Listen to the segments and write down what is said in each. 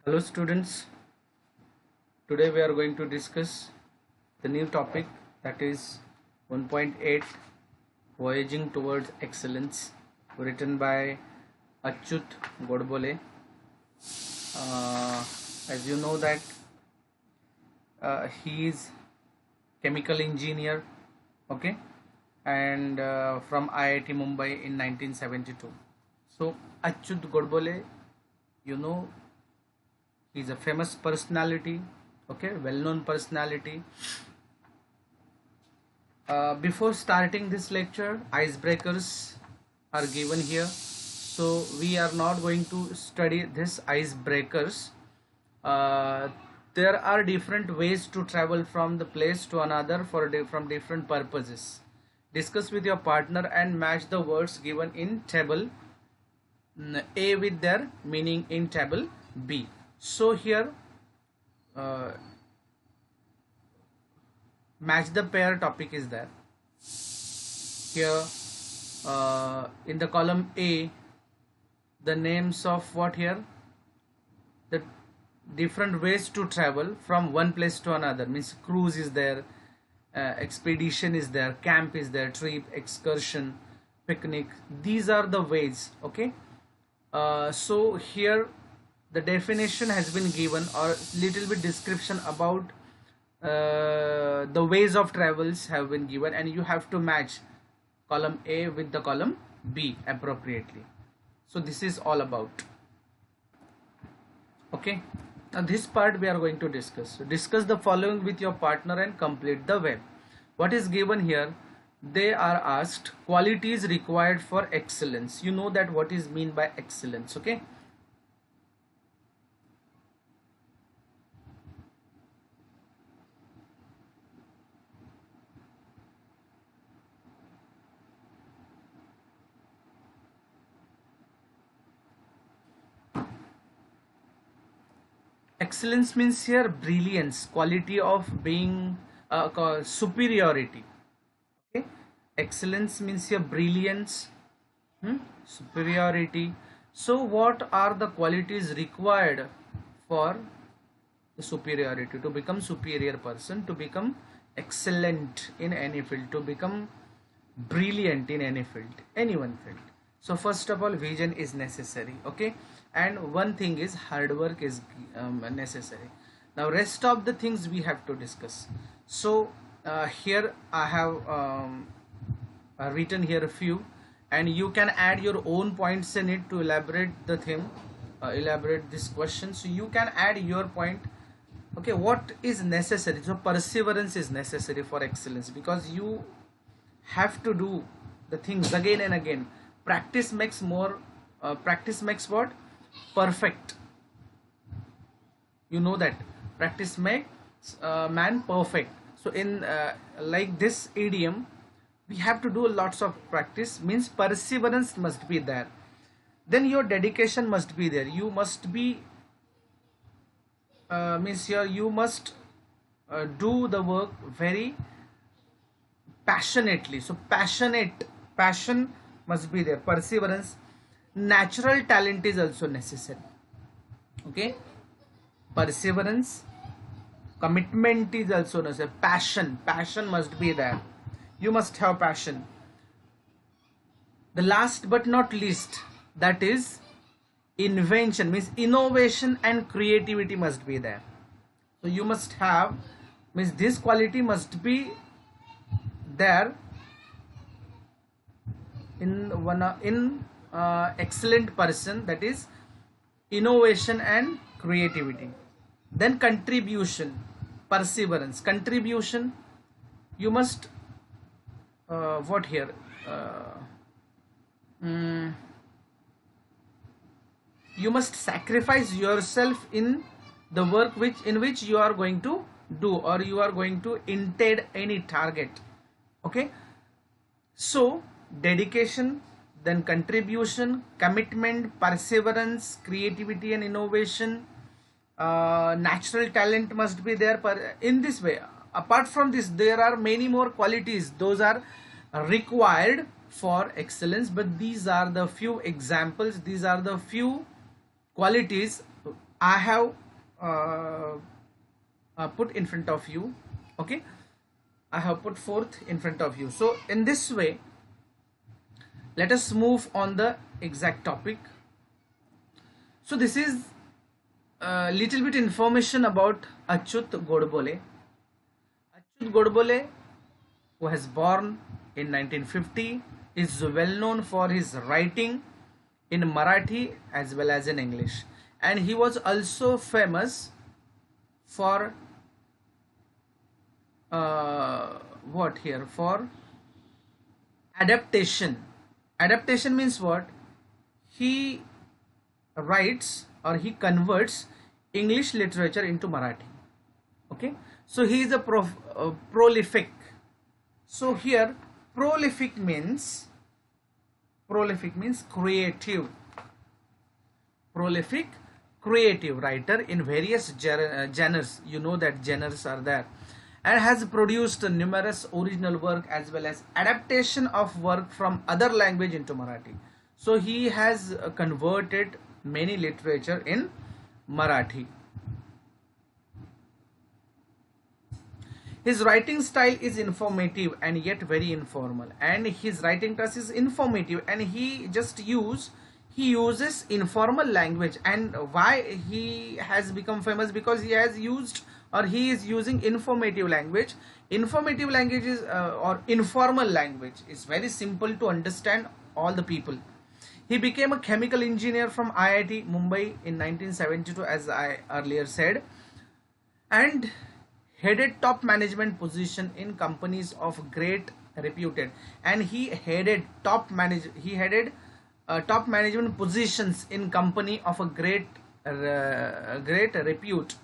Hello students, today we are going to discuss the new topic, that is 1.8 Voyaging Towards Excellence, written by Achyut Godbole. Uh, as you know that he is chemical engineer, okay, and from IIT Mumbai in 1972. So Achyut Godbole, you know, he's a famous personality, okay, well-known personality. Before starting this lecture, icebreakers are given here. So we are not going to study this icebreakers. Uh, there are different ways to travel from the place to another from different purposes. Discuss with your partner and match the words given in table A with their meaning in table B. So here uh, match the pair topic is there. Here in the column A, the names of what here, the different ways to travel from one place to another, means cruise is there, expedition is there, camp is there, trip, excursion, picnic. These are the ways, okay. So here the definition has been given, or little bit description about the ways of travels have been given, and you have to match column A with the column B appropriately. So this is all about, okay. Now this part we are going to discuss. So discuss the following with your partner and complete the web. What is given here? They are asked qualities required for excellence. You know that what is mean by excellence, okay. Excellence means here brilliance, quality of being superiority, okay. Excellence means here brilliance, superiority. So what are the qualities required for the superiority, to become superior person, to become excellent in any field, to become brilliant in any field, any one field? So first of all, vision is necessary, okay, and one thing is hard work is necessary. Now rest of the things we have to discuss. So here I have written here a few, and you can add your own points in it to elaborate the theme, elaborate this question. So you can add your point, okay. What is necessary? So perseverance is necessary for excellence, because you have to do the things again and again. Practice makes more, practice makes what? Perfect. You know that practice makes man perfect. So in like this idiom, we have to do lots of practice, means perseverance must be there. Then your dedication must be there. You must be means here you must do the work very passionately. So passion must be there. Perseverance. Natural talent is also necessary, okay. Perseverance, commitment is also necessary. Passion must be there. You must have passion. The last but not least, that is invention, means innovation and creativity must be there. So you must have, means this quality must be there in one in excellent person, that is innovation and creativity. Then contribution, perseverance, contribution. You must what here mm, you must sacrifice yourself in the work which you are going to do, or you are going to intend any target, okay. So dedication, then contribution, commitment, perseverance, creativity and innovation, natural talent must be there. In this way, apart from this, there are many more qualities, those are required for excellence, but these are the few examples, these are the few qualities I have uh, put in front of you. Okay, I have put forth in front of you. So in this way, let us move on the exact topic. So this is a little bit information about Achyut Godbole. Achyut Godbole, who was born in 1950, is well known for his writing in Marathi as well as in English, and he was also famous for what here, for adaptation. Adaptation means what? He writes or he converts English literature into Marathi. Okay, so he is a prolific. So here prolific means creative. Prolific, creative writer in various genres. You know that genres are there, and has produced numerous original work as well as adaptation of work from other language into Marathi. So he has converted many literature in Marathi. His writing style is informative and yet very informal, and his writing class is informative, and he uses informal language. And why he has become famous? Because he has used, or he is using informative language. Informative language is or informal language is very simple to understand all the people. He became a chemical engineer from IIT Mumbai in 1972, as I earlier said, and headed top management position in companies of great reputed. And he headed top management positions in company of a great repute.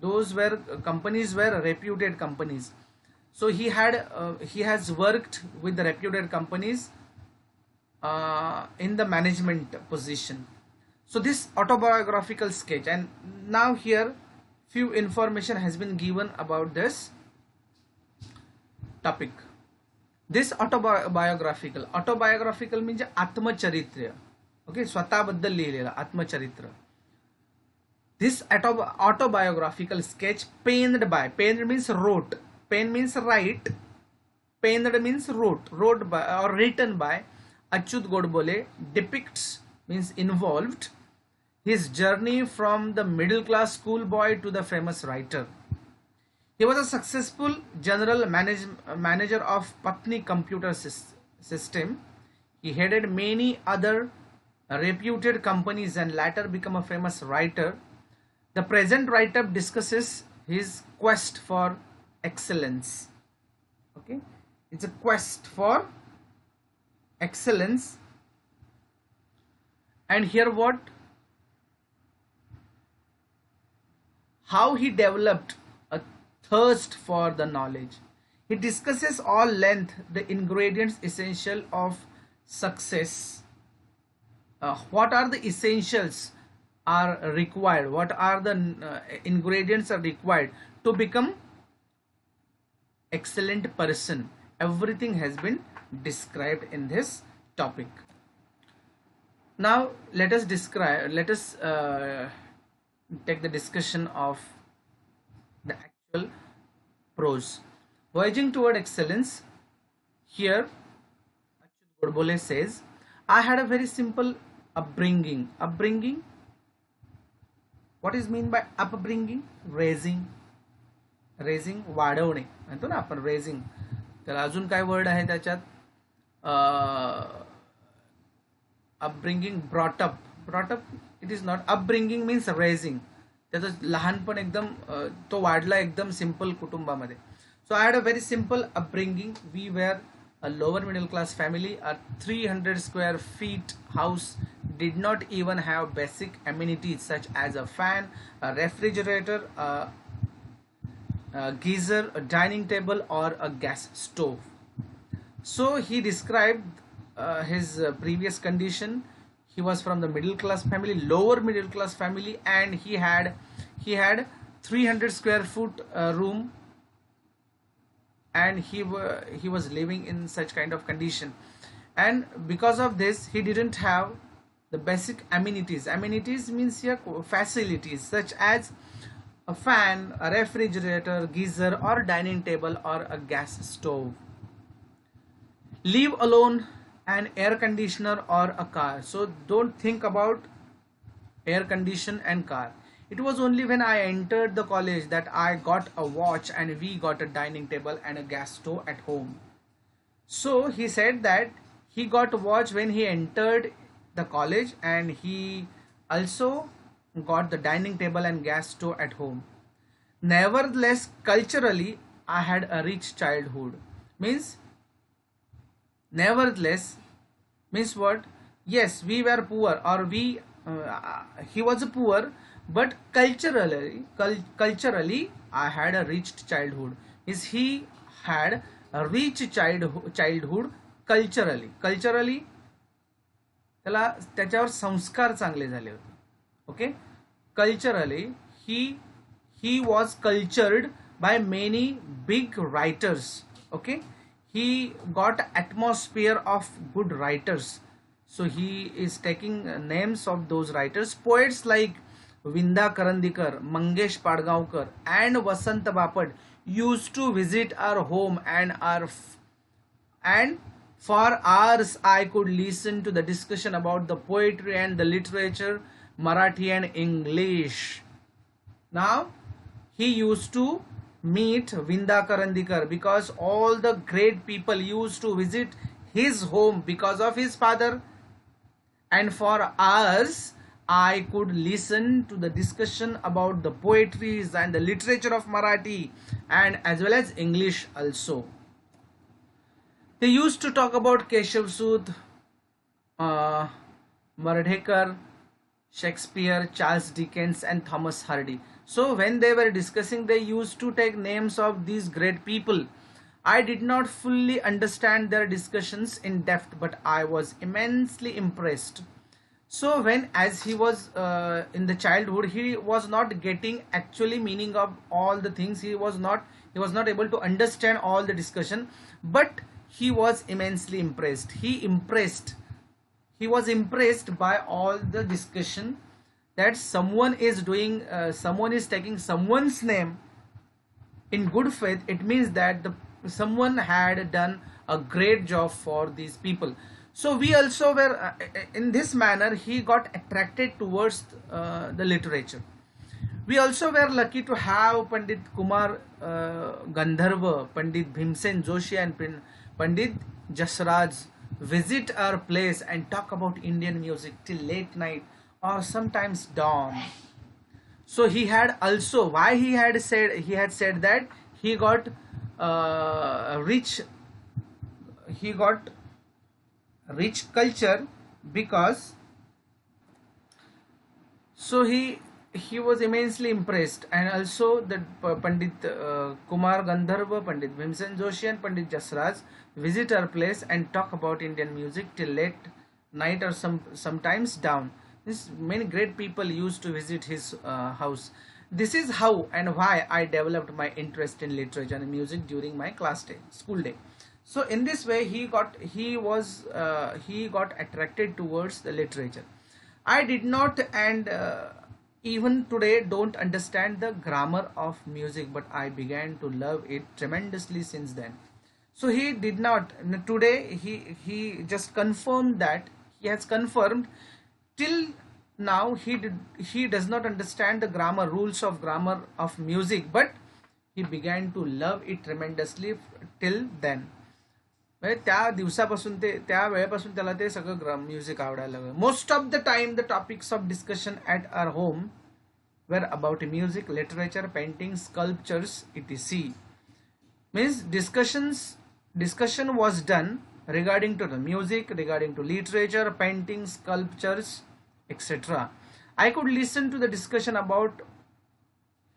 Those were companies were reputed companies. So he has worked with the reputed companies in the management position. So this autobiographical sketch, and now here few information has been given about this topic. This autobiographical means आत्मचरित्र. Okay, स्वतःबद्दल लिहिलेलं आत्मचरित्र. This autobiographical sketch penned means wrote, pen means write, penned means wrote by or written by Achyut Godbole, depicts means involved his journey from the middle class schoolboy to the famous writer. He was a successful general manager of Patni Computer System. He headed many other reputed companies and later became a famous writer. The present write-up discusses his quest for excellence. Okay, it's a quest for excellence. And here what? How he developed a thirst for the knowledge. He discusses all length the ingredients essential of success. What are the essentials are required? What are the ingredients are required to become excellent person? Everything has been described in this topic. Now let us take the discussion of the actual prose. Voyaging toward excellence. Here Achyut Godbole says, I had a very simple upbringing. Upbringing, what is mean by upbringing? Raising वाढवणे म्हणतो ना आपण, raising. त्याला अजून काय वर्ड आहे त्याच्यात? Upbringing, brought up. It is not. Upbringing means raising. त्याचं लहानपण एकदम तो वाढला एकदम सिंपल कुटुंबामध्ये. So I had a very simple upbringing. We were a lower middle class family. A 300 square feet house did not even have basic amenities such as a fan, a refrigerator, a geyser, a dining table, or a gas stove. So he described his previous condition. He was from the middle class family, lower middle class family, and he had 300 square foot room, and he was living in such kind of condition. And because of this, he didn't have the basic amenities. Amenities means here facilities such as a fan, a refrigerator, geyser, or dining table, or a gas stove. Leave alone an air conditioner or a car. So don't think about air condition and car. It was only when I entered the college that I got a watch and we got a dining table and a gas stove at home. So he said that he got a watch when he entered the college, and he also got the dining table and gas stove at home. Nevertheless, culturally, I had a rich childhood. Means, nevertheless, means what? Yes, we were poor, or he was poor, but culturally, I had a rich childhood. Is he had a rich childhood culturally त्याला त्याच्यावर संस्कार चांगले झाले होते. Okay, culturally he was cultured by many big writers. Okay, he got atmosphere of good writers, so he is taking names of those writers. Poets like Vinda Karandikar, Mangesh Padgaonkar, and Vasant Bapad used to visit our home, and for hours I could listen to the discussion about the poetry and the literature, Marathi and English. Now he used to meet Vinda Karandikar because all the great people used to visit his home because of his father, and for hours I could listen to the discussion about the poetries and the literature of Marathi and as well as English also. They used to talk about Keshav Sud, Mardekar, Shakespeare, Charles Dickens, and Thomas Hardy. So when they were discussing, they used to take names of these great people. I did not fully understand their discussions in depth, but I was immensely impressed. So when, as he was in the childhood, he was not getting actually meaning of all the things. He was not able to understand all the discussion, but he was immensely impressed. He was impressed by all the discussion, that someone is taking someone's name in good faith. It means that someone had done a great job for these people. So we also were in this manner he got attracted towards the literature. We also were lucky to have Pandit Kumar Gandharva, Pandit Bhimsen Joshi, and Pandit Jasraj visit our place and talk about Indian music till late night or sometimes dawn. So he had also, why he had said that he got rich culture, because so he was immensely impressed. And also that Pandit Kumar Gandharva, Pandit Bhimsen Joshi, and Pandit Jasraj visit our place and talk about Indian music till late night or sometimes down. Many great people used to visit his house. This is how and why I developed my interest in literature and music during my school day. So in this way he got attracted towards the literature. I did not, and even today don't understand the grammar of music, but I began to love it tremendously since then. So he did not. Today he just confirmed that he has confirmed till now he does not understand the rules of grammar of music, but he began to love it tremendously till then. म्हणजे त्या दिवसापासून त्या वेळेपासून त्याला ते सगळं music आवडायला लागलं. Most of the time the topics of discussion at our home were about music, literature, painting, sculptures, etc. Means discussion was done regarding to the music, regarding to literature, painting, sculptures, etc. I could listen to the discussion about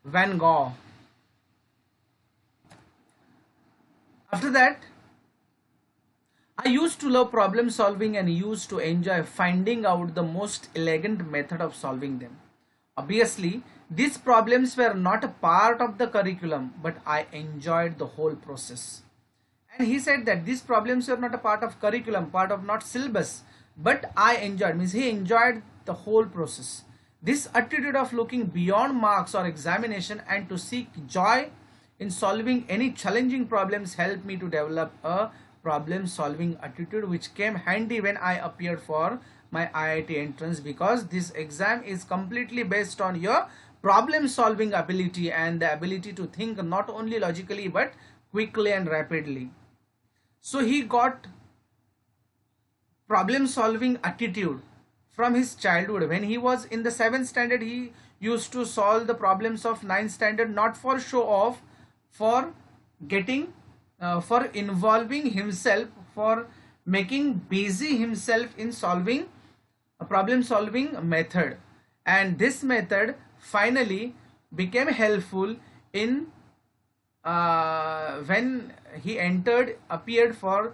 Van Gogh. After that, I used to love problem solving and used to enjoy finding out the most elegant method of solving them. Obviously, these problems were not a part of the curriculum, but I enjoyed the whole process. And he said that these problems were not a part of curriculum, part of not syllabus. but I enjoyed, means he enjoyed the whole process. This attitude of looking beyond marks or examination and to seek joy in solving any challenging problems helped me to develop a problem solving attitude, which came handy when I appeared for my IIT entrance, because this exam is completely based on your problem solving ability and the ability to think not only logically but quickly and rapidly. So he got problem solving attitude from his childhood. When he was in the 7th standard, he used to solve the problems of 9th standard, not for show off, for getting for involving himself, for making busy himself in solving a problem solving method. And this method finally became helpful in when he appeared for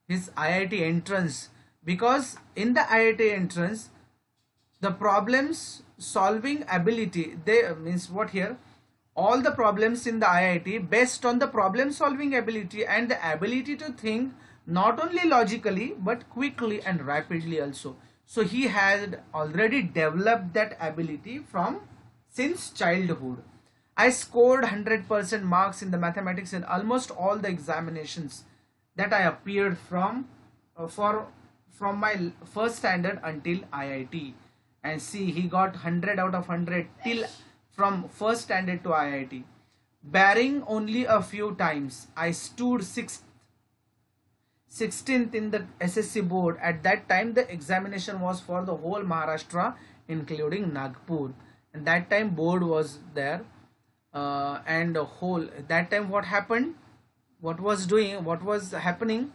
his IIT entrance, because in the IIT entrance the problems solving ability, they means what here, all the problems in the IIT based on the problem solving ability and the ability to think not only logically but quickly and rapidly also. So he had already developed that ability from since childhood. I scored 100% marks in the mathematics in almost all the examinations that I appeared from from my first standard until IIT. And see, he got 100 out of 100 till from first standard to IIT. Barring only a few times, I stood 16th in the SSC board. At that time the examination was for the whole Maharashtra including Nagpur, and that time board was there, and the whole that time what happened, what was happening,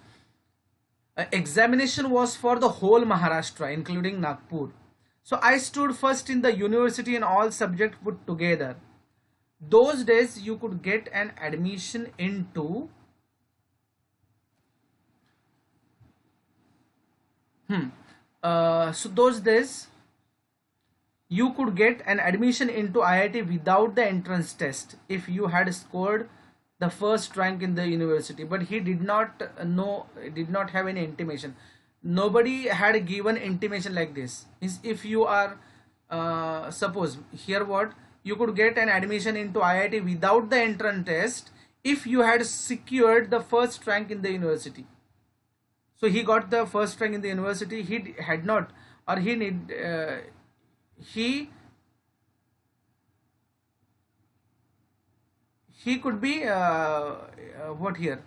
examination was for the whole Maharashtra including Nagpur. So I stood first in the university in all subjects put together. Those days you could get an admission into so those days you could get an admission into IIT without the entrance test if you had scored the first rank in the university. But he did not did not have any intimation. Nobody had given intimation like this. Is if you are suppose here what, you could get an admission into IIT without the entrance test if you had secured the first rank in the university. So he got the first rank in the university. He had not, or he need he could be what here,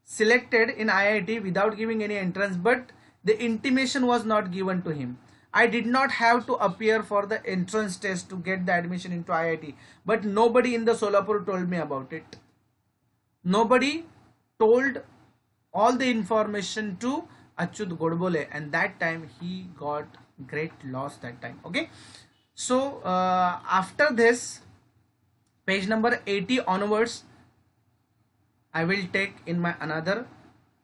selected in IIT without giving any entrance, but the intimation was not given to him. I did not have to appear for the entrance test to get the admission into IIT, but nobody in the Solapur told me about it. Nobody told all the information to Achyut Godbole, and that time he got great loss that time. Okay, so after this, page number 80 onwards, I will take in my another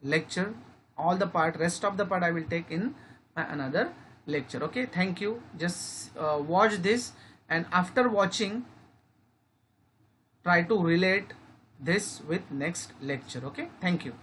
lecture. All the rest of the part I will take in my another lecture. Okay, thank you. Just watch this, and after watching, try to relate this with next lecture. Okay, thank you.